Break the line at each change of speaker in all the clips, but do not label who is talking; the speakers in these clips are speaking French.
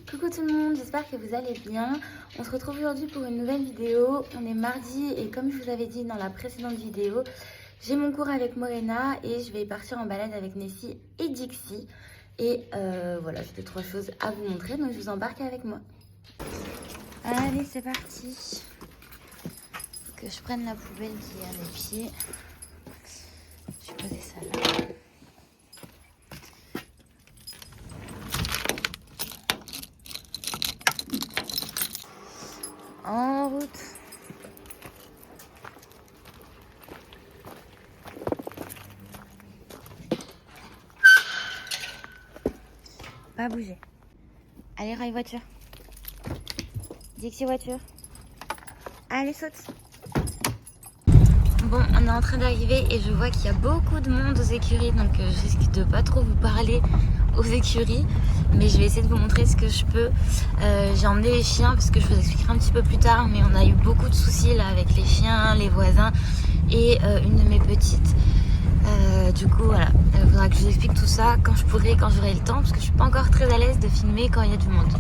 Coucou tout le monde, j'espère que vous allez bien. On se retrouve aujourd'hui pour une nouvelle vidéo. On est mardi et comme je vous avais dit dans la précédente vidéo, j'ai mon cours avec Morena et je vais partir en balade avec Nessie et Dixie. Et voilà, j'ai 2-3 choses à vous montrer, donc je vous embarque avec moi. Allez, c'est parti. Faut que je prenne la poubelle qui est à mes pieds. Je vais poser ça là. En route. Pas bouger. Allez, rail voiture. Dixie voiture. Allez, saute. Bon, on est en train d'arriver et je vois qu'il y a beaucoup de monde aux écuries, donc je risque de pas trop vous parler aux écuries, mais je vais essayer de vous montrer ce que je peux. J'ai emmené les chiens parce que je vous expliquerai un petit peu plus tard, mais on a eu beaucoup de soucis là avec les chiens, les voisins et une de mes petites. Du coup, voilà, il faudra que je vous explique tout ça quand je pourrai, quand j'aurai le temps, parce que je suis pas encore très à l'aise de filmer quand il y a du monde.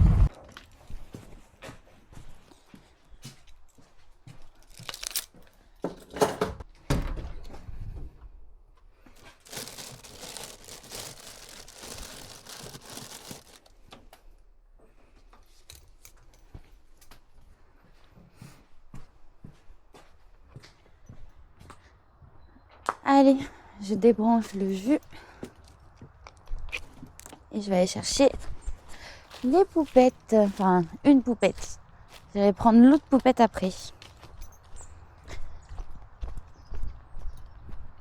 Allez, je débranche le jus et je vais aller chercher les poupettes, enfin une poupette. Je vais prendre l'autre poupette après.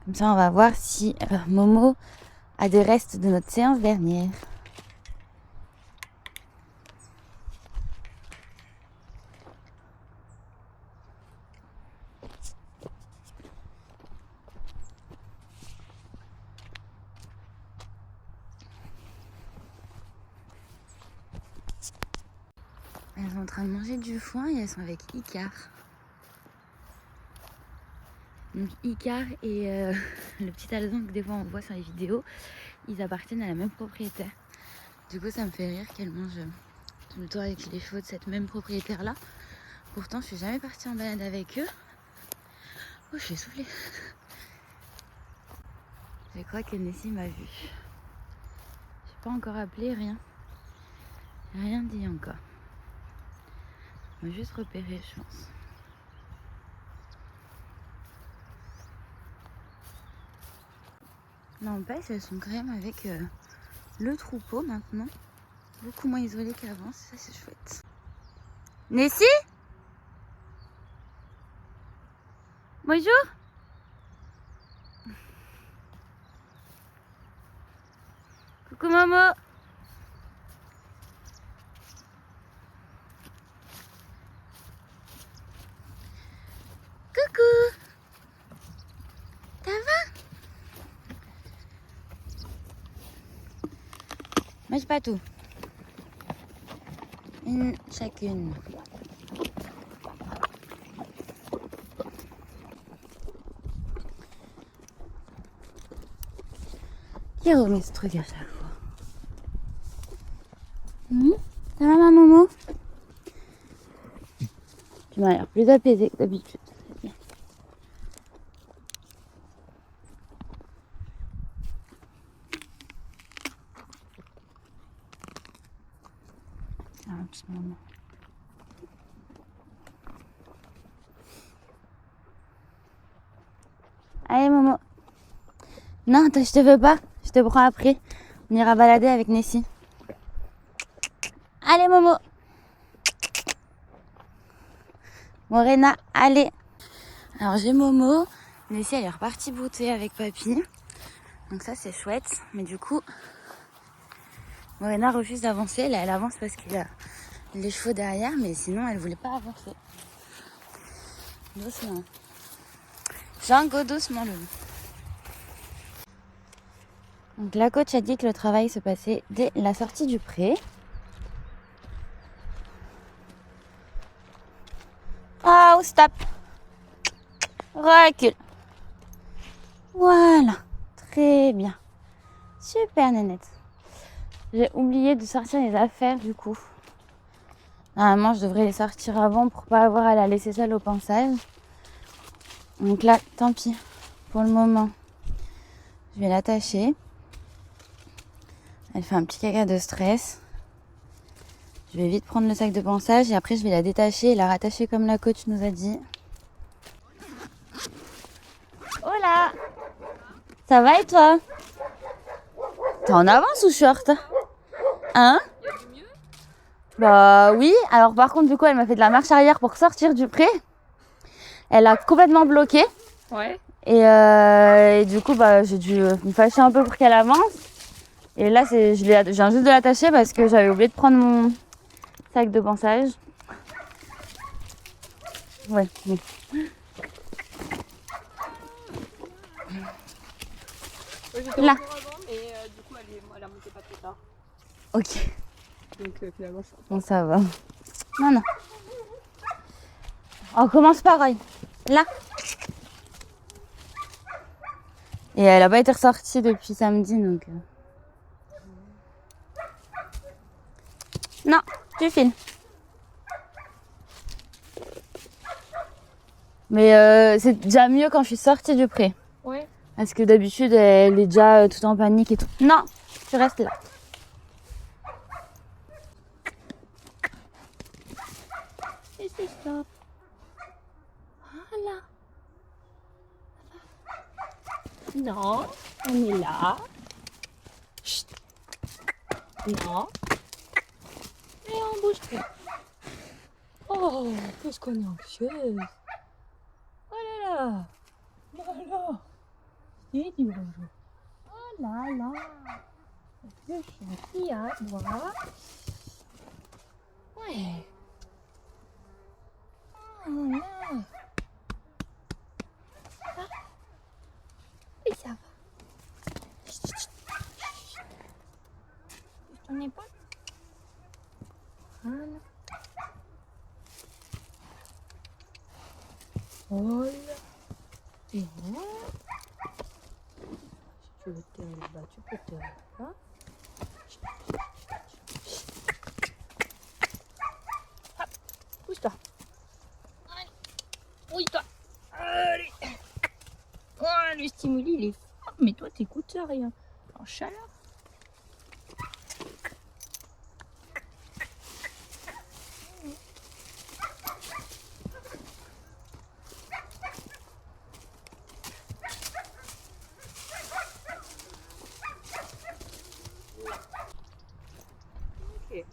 Comme ça, on va voir si Momo a des restes de notre séance dernière. Elles sont en train de manger du foin et elles sont avec Icar. Donc Icar et le petit alezan que des fois on voit sur les vidéos, ils appartiennent à la même propriétaire. Du coup, ça me fait rire qu'elles mangent tout le temps avec les chevaux de cette même propriétaire là. Pourtant, je suis jamais partie en balade avec eux. Oh, je suis essoufflée. Je crois que Nessie m'a vue. Je n'ai pas encore appelé, rien. Rien dit encore. On va juste repérer, je pense. N'empêche, elles sont quand même avec le troupeau maintenant. Beaucoup moins isolées qu'avant, ça c'est chouette. Nessie? Bonjour? Coucou Momo. Coucou. Ça va? Mange pas tout. Une chacune. Qui remet ce truc à chaque fois? Ça va ma Momo? Tu m'as l'air plus apaisée que d'habitude. C'est bien. Un petit moment. Allez Momo. Non, je te veux pas. Je te prends après. On ira balader avec Nessie. Allez Momo. Morena, allez. Alors j'ai Momo. Nessie elle est repartie brouter avec papy. Donc ça c'est chouette. Mais du coup, Morena refuse d'avancer. Là elle avance parce qu'il y a les chevaux derrière. Mais sinon elle voulait pas avancer. Doucement. Django doucement le loup. Donc la coach a dit que le travail se passait dès la sortie du pré. Oh, stop. Recule. Voilà. Très bien. Super nénette. J'ai oublié de sortir les affaires du coup. Normalement, je devrais les sortir avant pour pas avoir à la laisser seule au pansage. Donc là, tant pis. Pour le moment, je vais l'attacher. Elle fait un petit caca de stress. Je vais vite prendre le sac de pansage et après je vais la détacher et la rattacher comme la coach nous a dit. Hola! Ça va et toi? T'es en avance ou short? Hein? Bah oui, alors par contre du coup elle m'a fait de la marche arrière pour sortir du pré. Elle a complètement bloqué.
Ouais.
Et du coup bah j'ai dû me fâcher un peu pour qu'elle avance. Et là je viens juste de l'attacher parce que j'avais oublié de prendre mon sac de pansage. Ouais. Oui.
J'étais
Là.
encore avant, mais du coup elle a monté pas trop tard.
Ok.
Donc finalement ça.
Bon ça va. Non non. On commence pareil. Là. Et elle a pas été ressortie depuis samedi donc. Non, tu files. Mais c'est déjà mieux quand je suis sortie du pré.
Ouais.
Parce que d'habitude, elle est déjà tout en panique et tout. Non, tu restes là. Et c'est stop. Voilà.
Non, on est là. Chut. Non. Et on bouge pas. Oh, qu'est-ce qu'on est anxieuse. Oh là là. Voilà. Et dis bonjour. Oh là là. Le chien qui aboie. Ouais. Oh là. Ah. Et ça va. Chut, chut, chut. Ton épaule. Voilà. Voilà. Et voilà. Si tu veux te tenir là-bas, tu peux te tenir là. Hop, pousse-toi. Allez, bouge-toi. Allez. Oh, le stimuli, il est fort. Mais toi, t'écoutes rien. En chaleur. Ok.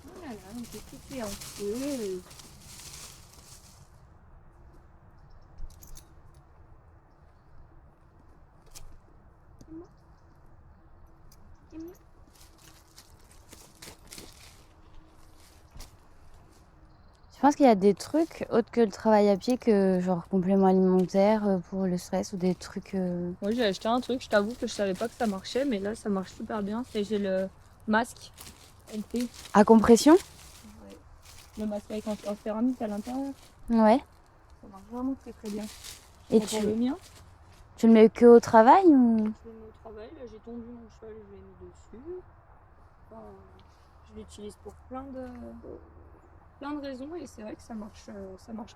Oh là là, on t'es coupé en feu.
Je pense qu'il y a des trucs autres que le travail à pied, que genre complément alimentaire pour le stress ou des trucs.
Moi, j'ai acheté un truc, je t'avoue que je savais pas que ça marchait, mais là, ça marche super bien. J'ai le masque LP.
À compression?
Ouais. Le masque avec en céramique à l'intérieur.
Ouais.
Ça marche vraiment très très bien.
Et
pour le mien,
tu le mets que au travail ou?
je le mets au travail. Là, j'ai tondu mon cheval, je l'ai mis dessus. Enfin, je l'utilise pour plein de raisons et c'est vrai que ça marche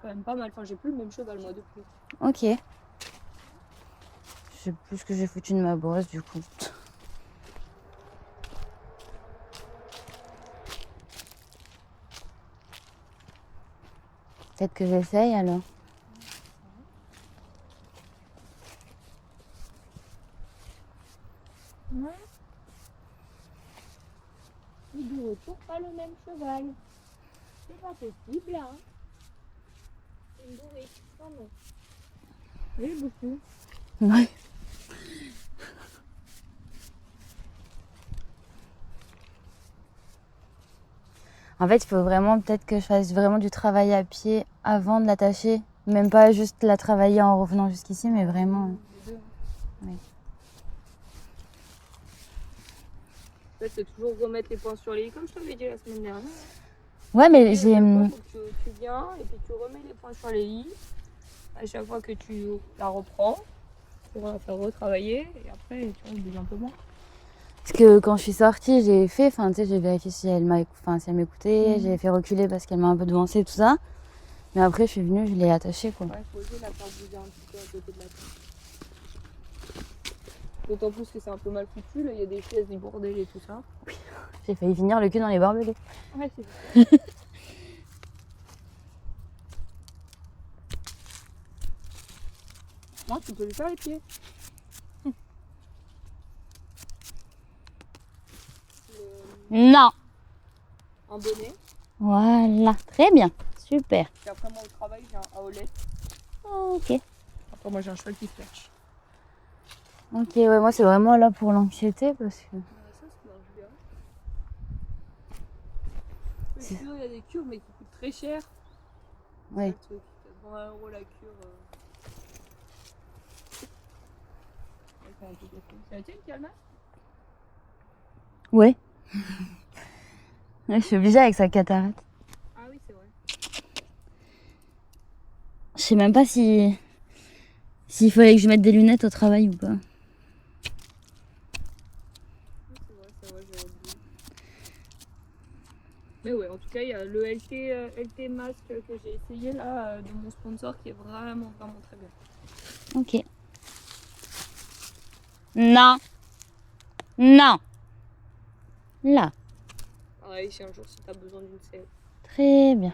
quand même pas mal. Enfin, j'ai plus le même cheval moi depuis.
Ok. Je sais plus ce que j'ai foutu de ma brosse du coup. Peut-être que j'essaye alors.
Ouais. Il ne retourne pas le même cheval. C'est pas possible, hein. C'est une bourrique. Non, non. Oui, beaucoup.
Ouais. En fait, il faut vraiment peut-être que je fasse vraiment du travail à pied avant de l'attacher. Même pas juste la travailler en revenant jusqu'ici, mais vraiment.
Les deux.
Oui.
En fait, c'est toujours remettre les points sur les i, comme je t'avais dit la semaine dernière.
Ouais, mais
Et
j'ai.
à chaque fois, faut que tu viens et puis tu remets les points sur les i. À chaque fois que tu la reprends, pour la faire retravailler et après tu oublies un peu moins.
Parce que quand je suis sortie, j'ai fait, enfin, tu sais, j'ai vérifié si elle m'écoutait, j'ai fait reculer parce qu'elle m'a un peu devancé, tout ça. Mais après, je suis venue, je l'ai attachée, quoi.
Ouais, faut aussi la faire bouger un petit peu à côté de la table. D'autant plus que c'est un peu mal foutu, là, il y a des chaises, des bordels et tout ça.
J'ai failli finir le cul dans les barbelés.
Ouais, c'est ça. Moi, tu peux lui faire les pieds.
Non.
Un bonnet.
Voilà, très bien, super.
Et après, moi, au travail, j'ai un haolet.
Ok.
Après, moi, j'ai un cheval qui se perche.
Ok, ouais, moi c'est vraiment là pour l'anxiété parce que.
Ça marche bien. Sinon, il y a des cures, mais qui coûtent très cher.
Ouais.
C'est le truc. 80 € la cure. C'est la tienne qui a le masque?
Ouais. Ouais, je suis obligée avec sa cataracte.
Ah oui, c'est vrai.
Je sais même pas si. S'il fallait que je mette des lunettes au travail ou pas.
C'est vrai, j'ai oublié. Mais ouais, en tout cas, il y a le LT masque que j'ai essayé là de mon sponsor qui est vraiment, vraiment très bien.
Ok. Non. Non. Là.
Pareil, si un jour si t'as besoin d'une selle.
Très bien.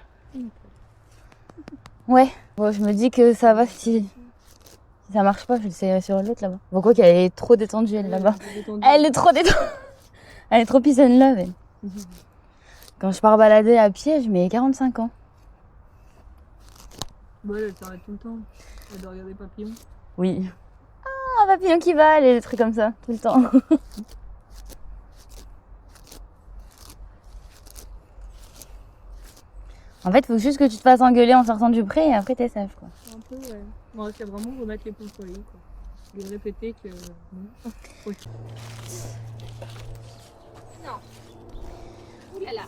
Ouais. Bon, je me dis que ça va si ça marche pas, je l'essayerai sur l'autre là-bas. Bon, quoi qu'elle est trop détendue, elle là-bas. Elle est trop détendue. Elle est trop peace and love, elle. Quand je pars balader à pied, je mets 45 ans.
Ouais, elle s'arrête tout le temps. Elle doit regarder Papillon.
Oui. Ah, un papillon qui va, et des trucs comme ça, tout le temps. En fait, faut juste que tu te fasses engueuler en sortant du pré et après t'es sage, quoi.
Un peu, ouais. Bon, c'est vraiment remettre les points sur les i, quoi. De répéter que. Oui. Non. Ouh là là.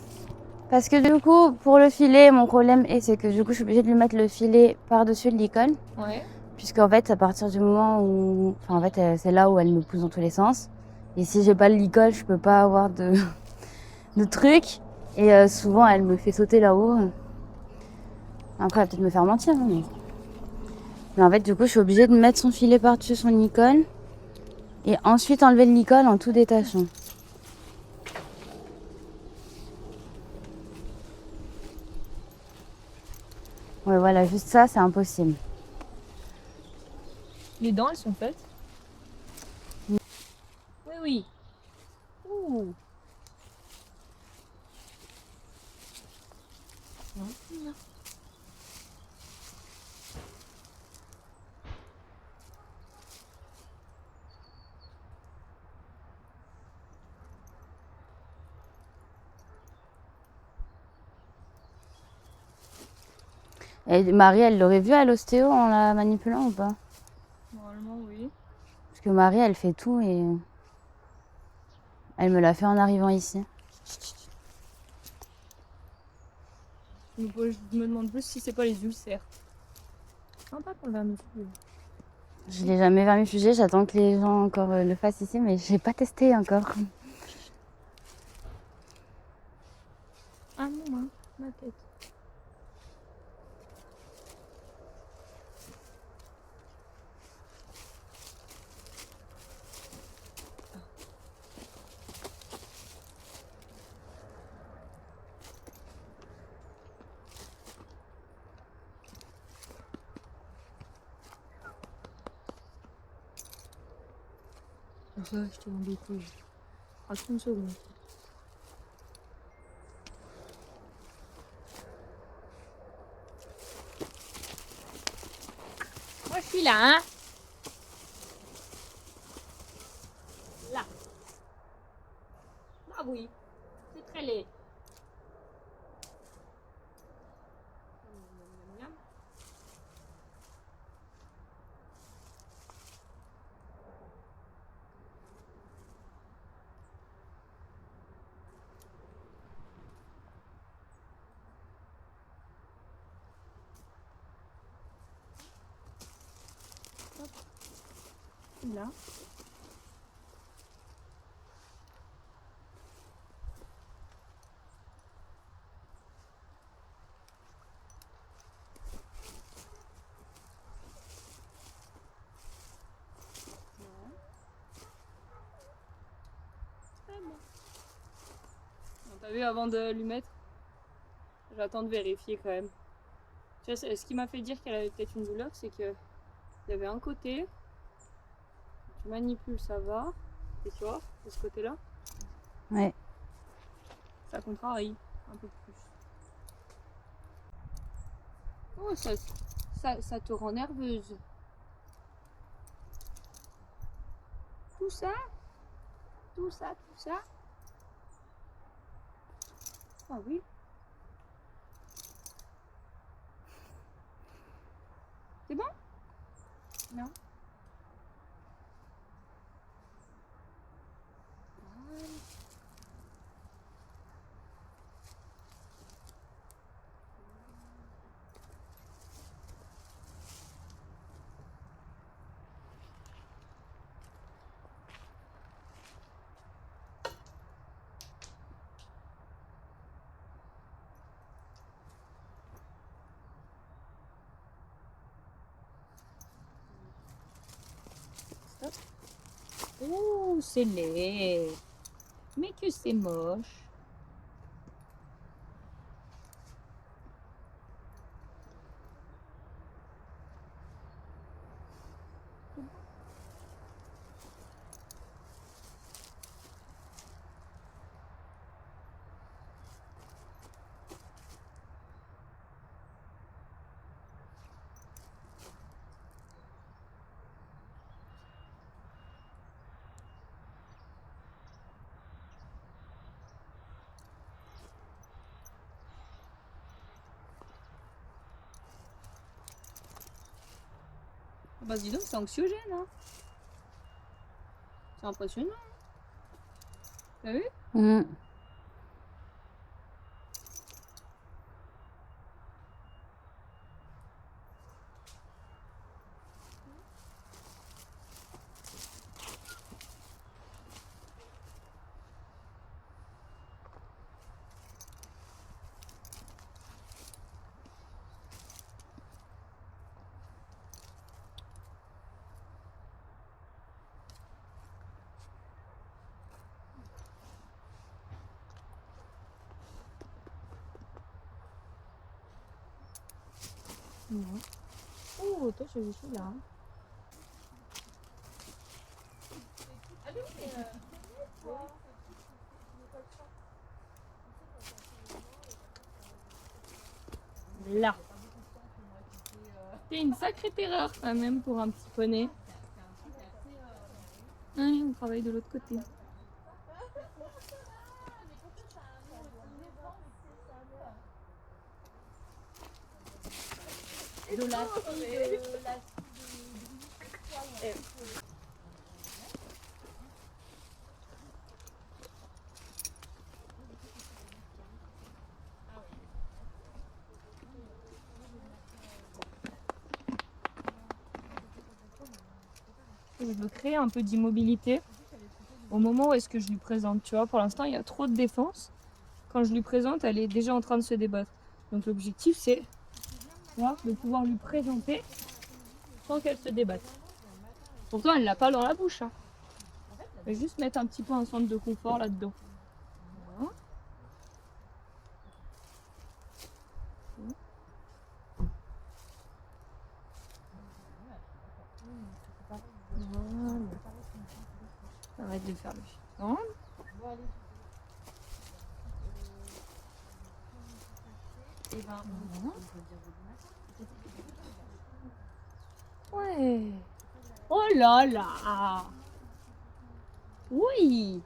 Parce que du coup, pour le filet, mon problème est c'est que du coup, je suis obligée de lui mettre le filet par-dessus le licol.
Ouais.
Puisqu'en fait, à partir du moment où... Enfin, en fait, c'est là où elle me pousse dans tous les sens. Et si j'ai pas le licol, je peux pas avoir de, de trucs. Et souvent, elle me fait sauter là-haut. Après, elle va peut-être me faire mentir. Hein, mais en fait, du coup, je suis obligée de mettre son filet par-dessus son licol. Et ensuite, enlever le licol en tout détachant. Ouais, voilà, juste ça, c'est impossible.
Les dents, elles sont faites? Oui, oui. Ouh. Non.
Et Marie, elle l'aurait vu à l'ostéo en la manipulant ou pas?
Normalement, oui.
Parce que Marie, elle fait tout et elle me l'a fait en arrivant ici.
Je me demande plus si c'est pas les ulcères. Sympa qu'on le vermifugé.
Je l'ai jamais vermifugé, j'attends que les gens encore le fassent ici, mais j'ai pas testé encore.
Ah non, hein, ma tête. Ça, je t'ai embêté. À 30 secondes. suis là, hein. Là. Ah oui, c'est très laid. Miam, miam, miam. Hop. Là. Très bien. T'as vu, avant de lui mettre, j'attends de vérifier quand même. Tu vois, ce qui m'a fait dire qu'elle avait peut-être une douleur, c'est que il y avait un côté, tu manipules, ça va, et tu vois, de ce côté-là,
Ouais.
ça contrarie un peu plus. Oh, ça te rend nerveuse. Tout ça, tout ça, tout ça. Ah oui. C'est bon? Non. Stop. Oh, c'est laid. Mais que c'est moche. Bah dis donc, c'est anxiogène, hein. C'est impressionnant. T'as vu?
Mmh.
Non. Oh, toi, je suis là. Là. C'est une sacrée terreur quand même pour un petit poney. Ouais, on travaille de l'autre côté. De la je veux créer un peu d'immobilité au moment où est-ce que je lui présente. Tu vois, pour l'instant, il y a trop de défense. Quand je lui présente, elle est déjà en train de se débattre. Donc l'objectif, c'est de pouvoir lui présenter sans qu'elle se débatte. Pourtant, elle l'a pas dans la bouche. Hein. Je vais juste mettre un petit peu un centre de confort là-dedans. Voilà. Voilà. Arrête de faire le chiffon. Et ben, ouais. Ouais. Oh là là. Oui.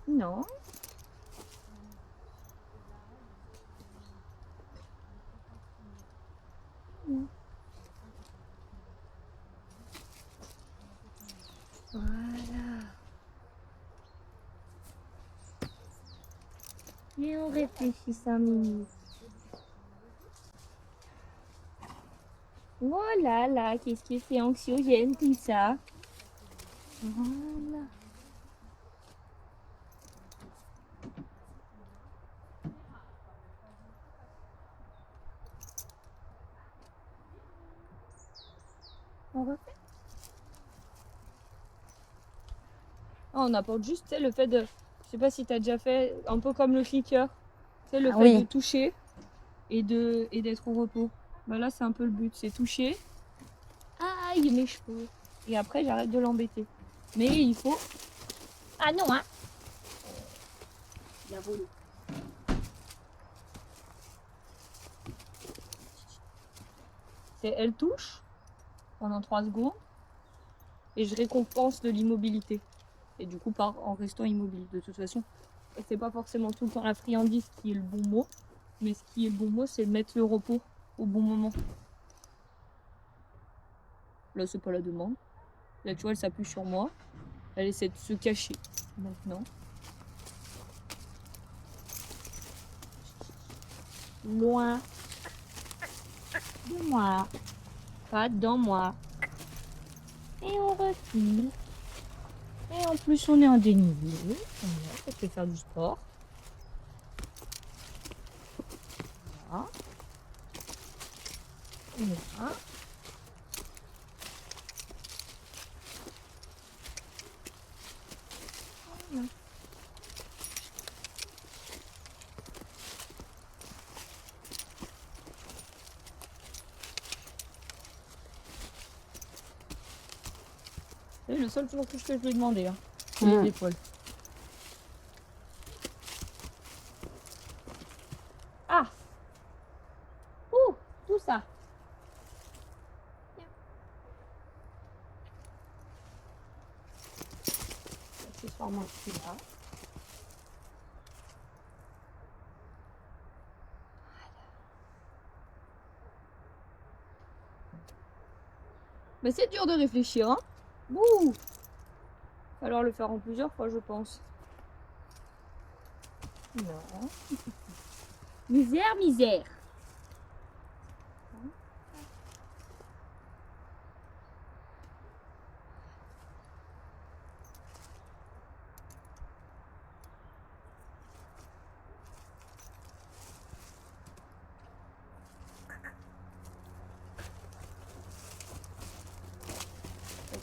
Non. Voilà. Et on réfléchit 5 minutes. Oh là là, qu'est-ce que c'est anxiogène tout ça. Voilà. On refait. On apporte juste, tu sais, le fait de... Je sais pas si tu as déjà fait un peu comme le clicker. Tu sais, le fait de toucher et d'être au repos. Bah là, c'est un peu le but, c'est toucher. Aïe, mes cheveux. Et après, j'arrête de l'embêter. Mais il faut... Ah non, hein. Il a volé. Elle touche pendant 3 secondes et je récompense de l'immobilité. Et du coup, en restant immobile. De toute façon, c'est pas forcément tout le temps la friandise qui est le bon mot. Mais ce qui est le bon mot, c'est mettre le repos au bon moment. Là, c'est pas la demande. Là, tu vois, elle s'appuie sur moi. Elle essaie de se cacher. Maintenant. Loin de moi. Pas dans moi. Et on refile. Et en plus, on est en dénivelé. Voilà, ça fait faire du sport. Voilà. Voilà. Voilà. C'est le seul tour que je lui ai demandé, hein. C'est les épaules. Ah! Ouh! Tout ça! Accessoirement celui-là. Mais c'est dur de réfléchir, hein? Ouh! Va falloir le faire en plusieurs fois, je pense. Non. Misère, misère.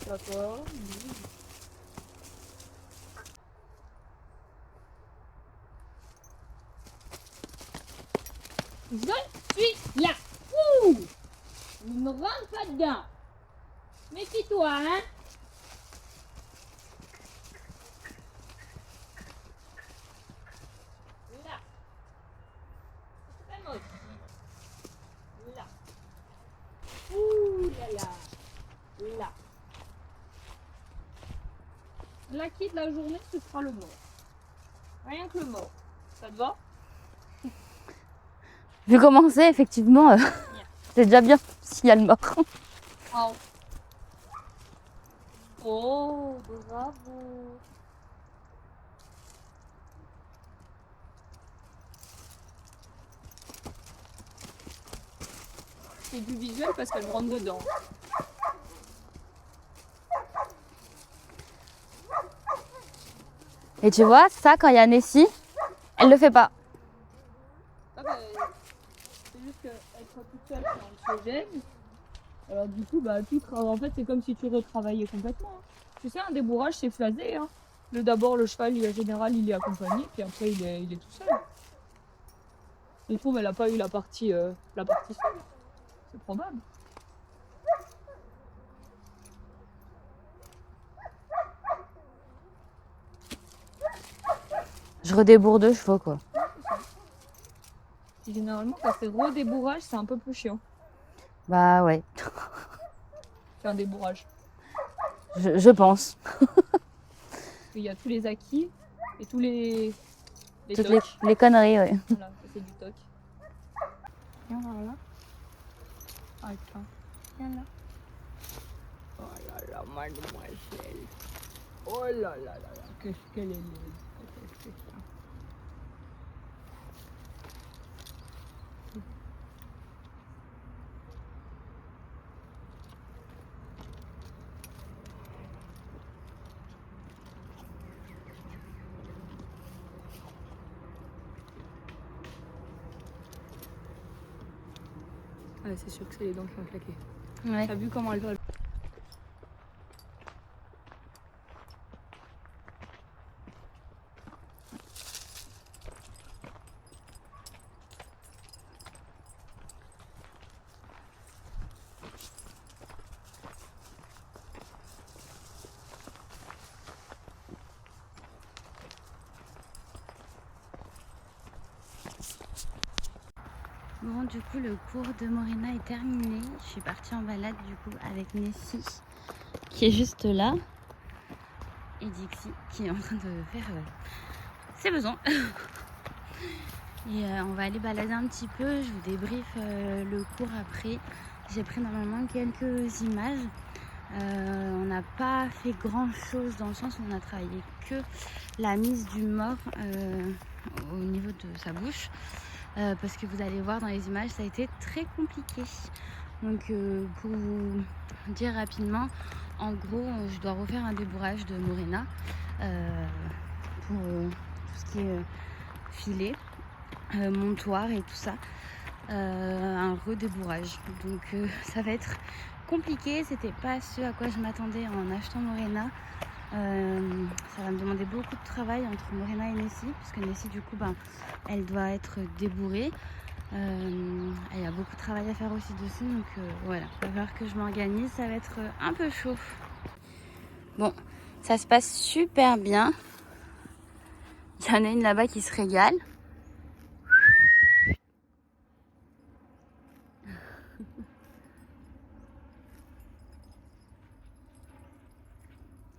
D'accord. Je suis là. Ouh! Ne me rentre pas dedans. Méfie-toi, hein? Là. C'est très moche. Là. Ouh là là. Là. La quitte la journée, ce sera le mort. Rien que le mort. Ça te va?
Vu comment c'est, effectivement, c'est déjà bien s'il y a le mort.
Oh. Oh, bravo. C'est du visuel parce qu'elle me rentre dedans.
Et tu vois, ça, quand il y a Nessie, elle le fait pas.
Ah bah, c'est juste qu'être toute seule, c'est anxiogène. Alors du coup, bah, en fait, c'est comme si tu retravaillais complètement. Hein. Tu sais, un débourrage, c'est phasé. Hein. D'abord, le cheval, en général, il est accompagné, puis après, il est tout seul. Je trouve, elle n'a pas eu la partie seule. C'est probable.
Je redébourre 2 chevaux, quoi.
Généralement, quand c'est redébourrage, c'est un peu plus chiant.
Bah ouais,
C'est un débourrage.
je pense.
Il y a tous les acquis et tous les
Toutes
tocs.
les conneries, ouais.
Voilà, ça, c'est du toc. Viens là. Attends. Viens là. Oh là là, mademoiselle. Oh là là là là, qu'est-ce qu'elle est laide. Qu'est-ce que c'est ça? Ah, c'est sûr que c'est les dents qui ont claqué.
Ouais.
T'as vu comment elle va?
Bon, du coup, le cours de Morena est terminé. Je suis partie en balade, du coup, avec Nessie, qui est juste là. Et Dixie, qui est en train de faire ses besoins. Et on va aller balader un petit peu. Je vous débriefe le cours après. J'ai pris normalement quelques images. On n'a pas fait grand chose dans le sens où on a travaillé que la mise du mort au niveau de sa bouche. Parce que vous allez voir dans les images, ça a été très compliqué. Donc pour vous dire rapidement, en gros, je dois refaire un débourrage de Morena pour tout ce qui est filet, montoir et tout ça. Un redébourrage. Donc ça va être compliqué. C'était pas ce à quoi je m'attendais en achetant Morena. Ça va me demander beaucoup de travail entre Morena et Nessie, parce que Nessie du coup elle doit être débourrée. Il y a beaucoup de travail à faire aussi dessus, donc voilà, il va falloir que je m'organise, ça va être un peu chaud. Bon, ça se passe super bien. Il y en a une là-bas qui se régale.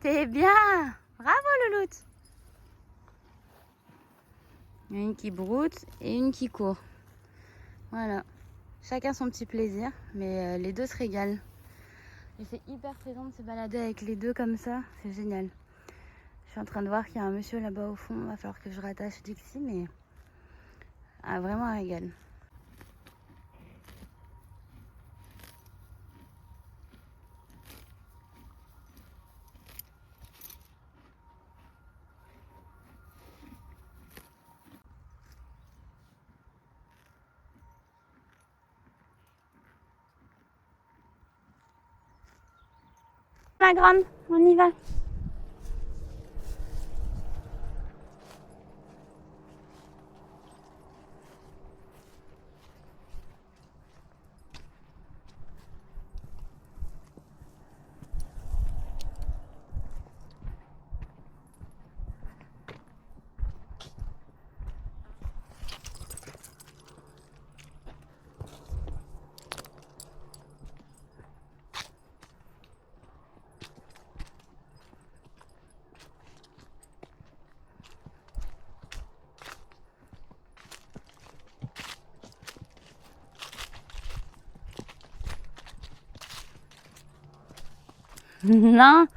T'es bien! Bravo Louloute! Il y en a une qui broute et une qui court. Voilà. Chacun son petit plaisir, mais les deux se régalent. Et c'est hyper plaisant de se balader avec les deux comme ça, c'est génial. Je suis en train de voir qu'il y a un monsieur là-bas au fond, il va falloir que je rattache Dixie, mais vraiment un régal. Ma grande, on y va. Non,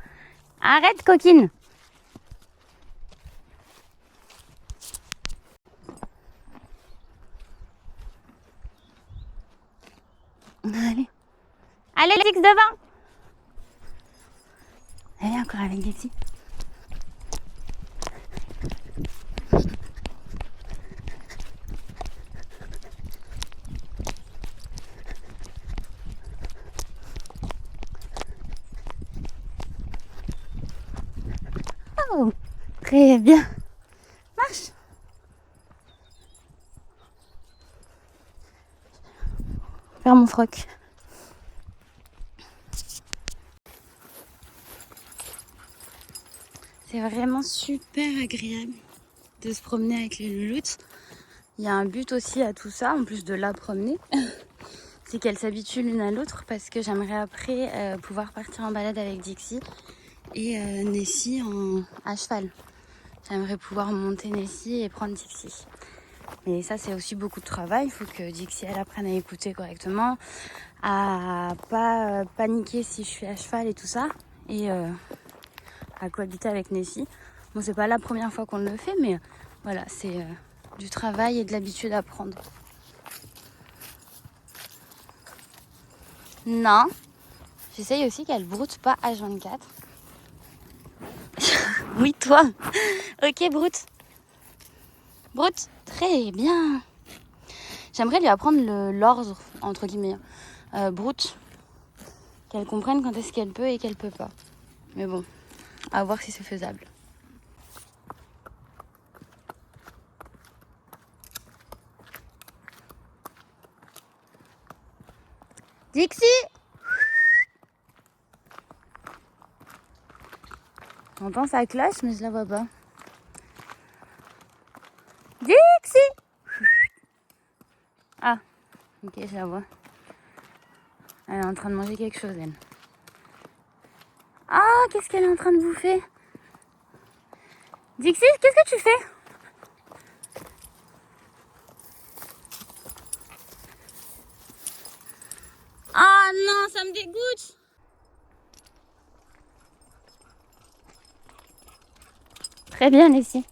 arrête coquine. Allez, allez Dix devant. Allez encore avec Dixie. Oh, très bien. Marche. Faire mon froc. C'est vraiment super agréable de se promener avec les louloutes. Il y a un but aussi à tout ça, en plus de la promener. c'est qu'elles s'habituent l'une à l'autre parce que j'aimerais après pouvoir partir en balade avec Dixie et Nessie à cheval. J'aimerais pouvoir monter Nessie et prendre Dixie. Mais ça, c'est aussi beaucoup de travail. Il faut que Dixie, elle apprenne à écouter correctement, à pas paniquer si je suis à cheval et tout ça, et à cohabiter avec Nessie. Bon, c'est pas la première fois qu'on le fait, mais voilà, c'est du travail et de l'habitude à prendre. Non, j'essaye aussi qu'elle broute pas H24. Oui, toi. Ok, broute. Broute, très bien. J'aimerais lui apprendre l'ordre, entre guillemets. Broute. Qu'elle comprenne quand est-ce qu'elle peut et qu'elle peut pas. Mais bon, à voir si c'est faisable. Dixie! J'entends sa cloche, mais je la vois pas. Dixie! Ah, ok, je la vois. Elle est en train de manger quelque chose, elle. Ah, qu'est-ce qu'elle est en train de bouffer? Dixie, qu'est-ce que tu fais? Ah non, ça me dégoûte! Très bien, Nessie.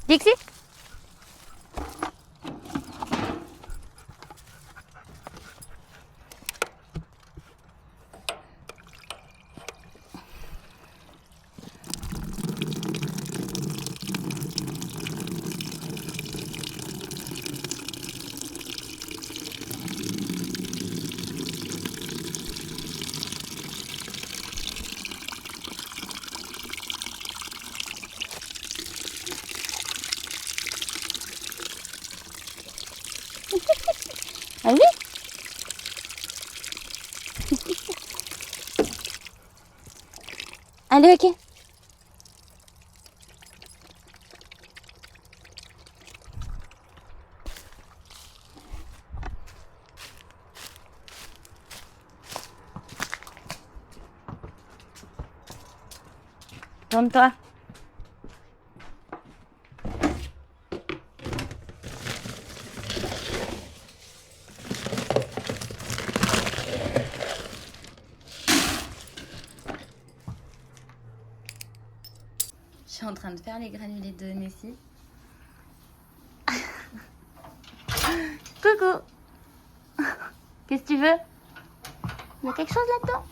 Dixie? Vas-y. Allez, ok. Tourne-toi. Je suis en train de faire les granulés de Nessie. Coucou. Qu'est-ce que tu veux? Il y a quelque chose là-dedans?